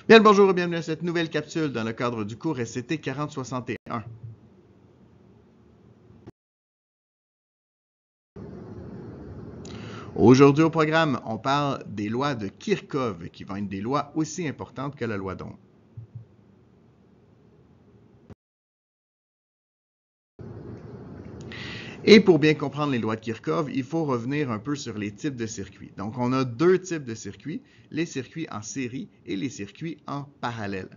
Bien le bonjour et bienvenue à cette nouvelle capsule dans le cadre du cours SCT 4061. Aujourd'hui au programme, on parle des lois de Kirchhoff, qui vont être des lois aussi importantes que la loi d'Ohm. Et pour bien comprendre les lois de Kirchhoff, il faut revenir un peu sur les types de circuits. Donc on a deux types de circuits, les circuits en série et les circuits en parallèle.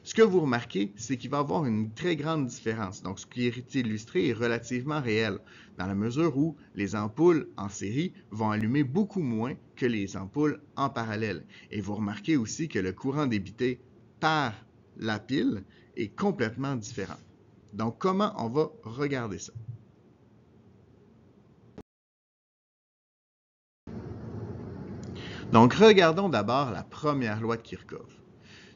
Ce que vous remarquez, c'est qu'il va y avoir une très grande différence. Donc, ce qui est illustré est relativement réel, dans la mesure où les ampoules en série vont allumer beaucoup moins que les ampoules en parallèle. Et vous remarquez aussi que le courant débité par la pile est complètement différent. Donc, comment on va regarder ça? Donc, regardons d'abord la première loi de Kirchhoff.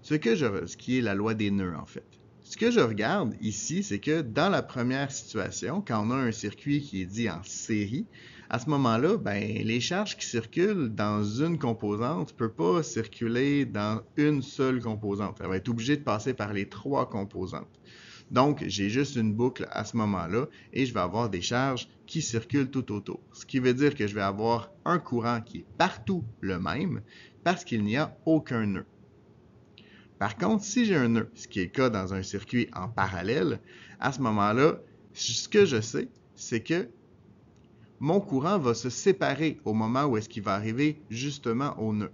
Ce qui est la loi des nœuds, en fait. Ce que je regarde ici, c'est que dans la première situation, quand on a un circuit qui est dit en série, à ce moment-là, les charges qui circulent dans une composante ne peuvent pas circuler dans une seule composante. Elle va être obligée de passer par les trois composantes. Donc, j'ai juste une boucle à ce moment-là et je vais avoir des charges qui circulent tout autour. Ce qui veut dire que je vais avoir un courant qui est partout le même parce qu'il n'y a aucun nœud. Par contre, si j'ai un nœud, ce qui est le cas dans un circuit en parallèle, à ce moment-là, ce que je sais, c'est que mon courant va se séparer au moment où est-ce qu'il va arriver justement au nœud.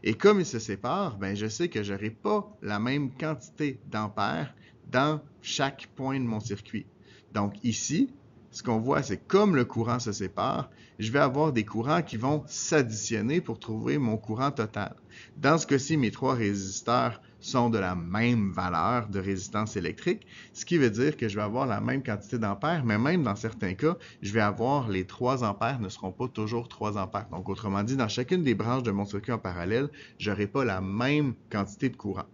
Et comme il se sépare, je sais que je n'aurai pas la même quantité d'ampères dans chaque point de mon circuit. Donc ici, ce qu'on voit, c'est comme le courant se sépare, je vais avoir des courants qui vont s'additionner pour trouver mon courant total. Dans ce cas-ci, mes trois résisteurs sont de la même valeur de résistance électrique, ce qui veut dire que je vais avoir la même quantité d'ampères, mais même dans certains cas, je vais avoir les 3 ampères ne seront pas toujours 3 ampères. Donc, autrement dit, dans chacune des branches de mon circuit en parallèle, je n'aurai pas la même quantité de courant.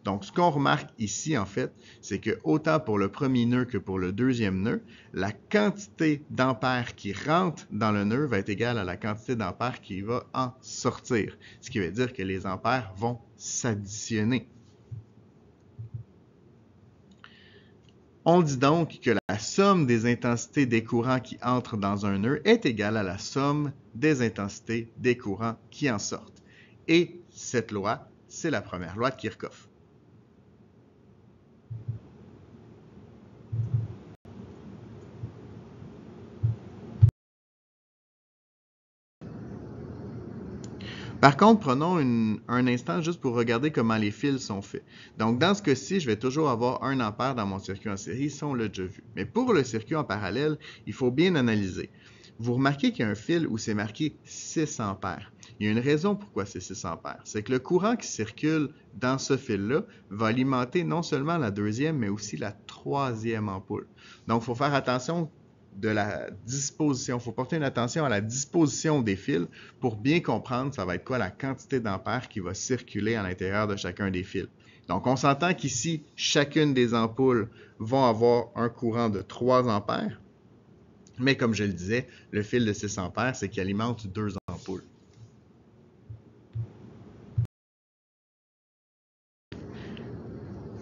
Donc, ce qu'on remarque ici, en fait, c'est que autant pour le premier nœud que pour le deuxième nœud, la quantité d'ampères qui rentre dans le nœud va être égale à la quantité d'ampères qui va en sortir. Ce qui veut dire que les ampères vont s'additionner. On dit donc que la somme des intensités des courants qui entrent dans un nœud est égale à la somme des intensités des courants qui en sortent. Et cette loi, c'est la première loi de Kirchhoff. Par contre, prenons un instant juste pour regarder comment les fils sont faits. Donc, dans ce cas-ci, je vais toujours avoir 1 ampère dans mon circuit en série, ça on l'a déjà vu. Mais pour le circuit en parallèle, il faut bien analyser. Vous remarquez qu'il y a un fil où c'est marqué 6 ampères. Il y a une raison pourquoi c'est 6 ampères. C'est que le courant qui circule dans ce fil-là va alimenter non seulement la deuxième, mais aussi la troisième ampoule. Donc, il faut faire attention de la disposition. Il faut porter une attention à la disposition des fils pour bien comprendre ça va être quoi la quantité d'ampères qui va circuler à l'intérieur de chacun des fils. Donc, on s'entend qu'ici, chacune des ampoules vont avoir un courant de 3 ampères. Mais comme je le disais, le fil de 6 ampères, c'est qu'il alimente 2 ampoules.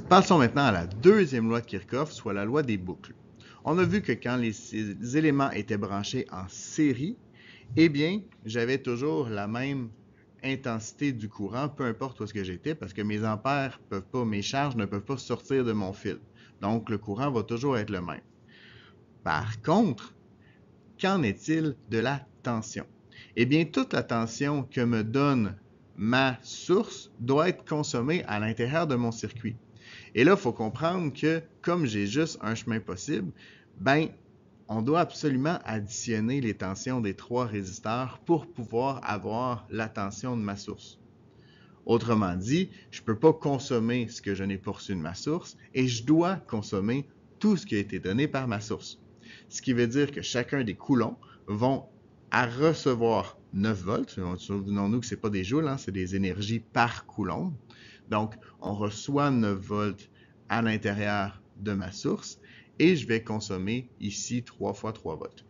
Passons maintenant à la deuxième loi de Kirchhoff, soit la loi des boucles. On a vu que quand les éléments étaient branchés en série, eh bien, j'avais toujours la même intensité du courant, peu importe où est-ce que j'étais, parce que mes ampères peuvent pas, mes charges ne peuvent pas sortir de mon fil. Donc, le courant va toujours être le même. Par contre, qu'en est-il de la tension? Eh bien, toute la tension que me donne ma source doit être consommée à l'intérieur de mon circuit. Et là, il faut comprendre que comme j'ai juste un chemin possible, on doit absolument additionner les tensions des 3 résisteurs pour pouvoir avoir la tension de ma source. Autrement dit, je ne peux pas consommer ce que je n'ai pas reçu de ma source et je dois consommer tout ce qui a été donné par ma source. Ce qui veut dire que chacun des coulomb vont à recevoir 9 volts. Souvenons-nous que ce n'est pas des joules, c'est des énergies par coulomb. Donc, on reçoit 9 volts à l'intérieur de ma source et je vais consommer ici 3 fois 3 volts.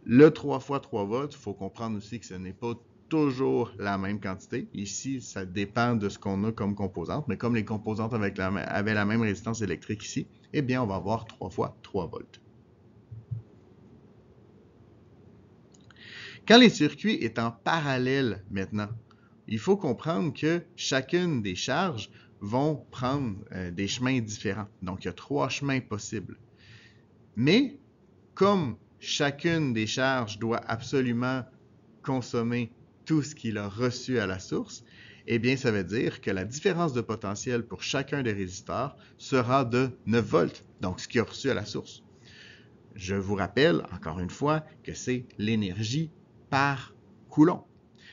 Le 3 fois 3 volts, il faut comprendre aussi que ce n'est pas toujours la même quantité. Ici, ça dépend de ce qu'on a comme composante, mais comme les composantes avaient la même résistance électrique ici, eh bien, on va avoir 3 fois 3 volts. Quand les circuits sont en parallèle maintenant, il faut comprendre que chacune des charges vont prendre des chemins différents. Donc, il y a 3 chemins possibles. Mais, comme chacune des charges doit absolument consommer tout ce qu'il a reçu à la source, eh bien, ça veut dire que la différence de potentiel pour chacun des résisteurs sera de 9 volts, donc ce qu'il a reçu à la source. Je vous rappelle, encore une fois, que c'est l'énergie par coulomb.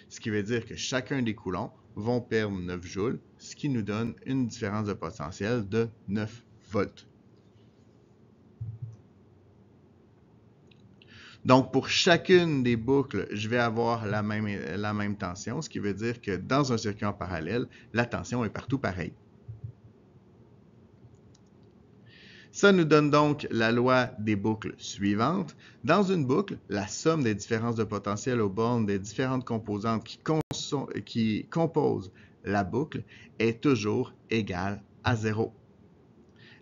Ce qui veut dire que chacun des coulombs vont perdre 9 joules, ce qui nous donne une différence de potentiel de 9 volts. Donc, pour chacune des boucles, je vais avoir la même tension, ce qui veut dire que dans un circuit en parallèle, la tension est partout pareille. Ça nous donne donc la loi des boucles suivantes. Dans une boucle, la somme des différences de potentiel aux bornes des différentes composantes qui composent la boucle est toujours égale à 0.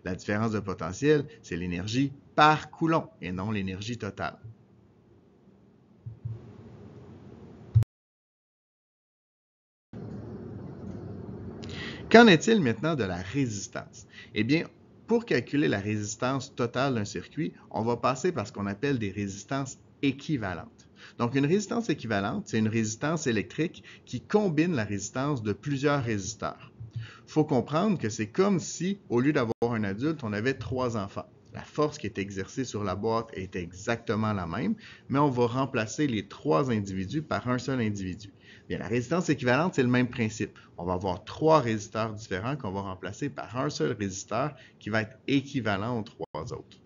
La différence de potentiel, c'est l'énergie par coulomb et non l'énergie totale. Qu'en est-il maintenant de la résistance? Eh bien, pour calculer la résistance totale d'un circuit, on va passer par ce qu'on appelle des résistances équivalentes. Donc, une résistance équivalente, c'est une résistance électrique qui combine la résistance de plusieurs résisteurs. Il faut comprendre que c'est comme si, au lieu d'avoir un adulte, on avait 3 enfants. La force qui est exercée sur la boîte est exactement la même, mais on va remplacer les 3 individus par un seul individu. Bien, la résistance équivalente, c'est le même principe. On va avoir 3 résisteurs différents qu'on va remplacer par un seul résisteur qui va être équivalent aux 3 autres.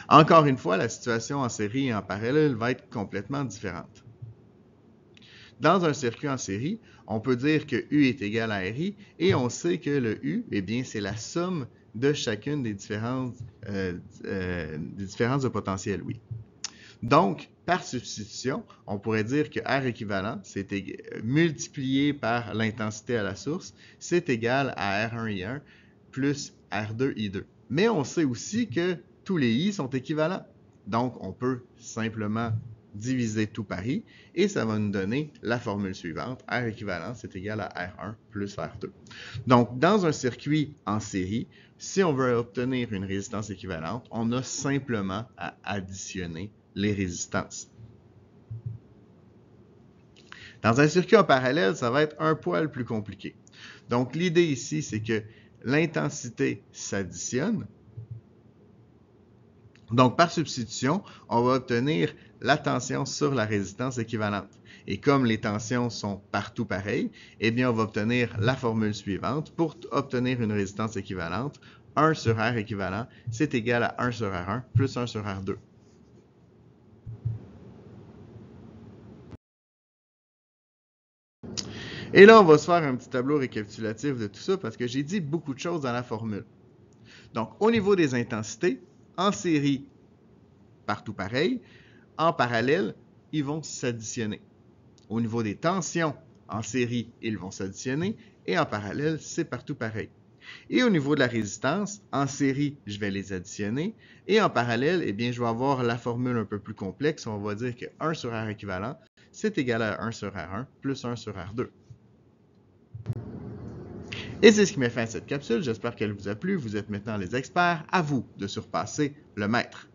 Encore une fois, la situation en série et en parallèle va être complètement différente. Dans un circuit en série, on peut dire que U est égal à RI et on sait que le U, eh bien, c'est la somme de chacune des différences de potentiel, oui. Donc, par substitution, on pourrait dire que R équivalent, c'est multiplié par l'intensité à la source, c'est égal à R1I1 plus R2I2. Mais on sait aussi que tous les I sont équivalents. Donc, on peut simplement diviser tout par I et ça va nous donner la formule suivante. R équivalent, c'est égal à R1 plus R2. Donc, dans un circuit en série, si on veut obtenir une résistance équivalente, on a simplement à additionner les résistances. Dans un circuit en parallèle, ça va être un poil plus compliqué. Donc, l'idée ici, c'est que l'intensité s'additionne. Donc, par substitution, on va obtenir la tension sur la résistance équivalente. Et comme les tensions sont partout pareilles, eh bien, on va obtenir la formule suivante. Pour obtenir une résistance équivalente, 1 sur R équivalent, c'est égal à 1 sur R1 plus 1 sur R2. Et là, on va se faire un petit tableau récapitulatif de tout ça parce que j'ai dit beaucoup de choses dans la formule. Donc, au niveau des intensités, en série, partout pareil. En parallèle, ils vont s'additionner. Au niveau des tensions, en série, ils vont s'additionner. Et en parallèle, c'est partout pareil. Et au niveau de la résistance, en série, je vais les additionner. Et en parallèle, eh bien, je vais avoir la formule un peu plus complexe. On va dire que 1 sur R équivalent, c'est égal à 1 sur R1 plus 1 sur R2. Et c'est ce qui met fin à cette capsule. J'espère qu'elle vous a plu. Vous êtes maintenant les experts. À vous de surpasser le maître.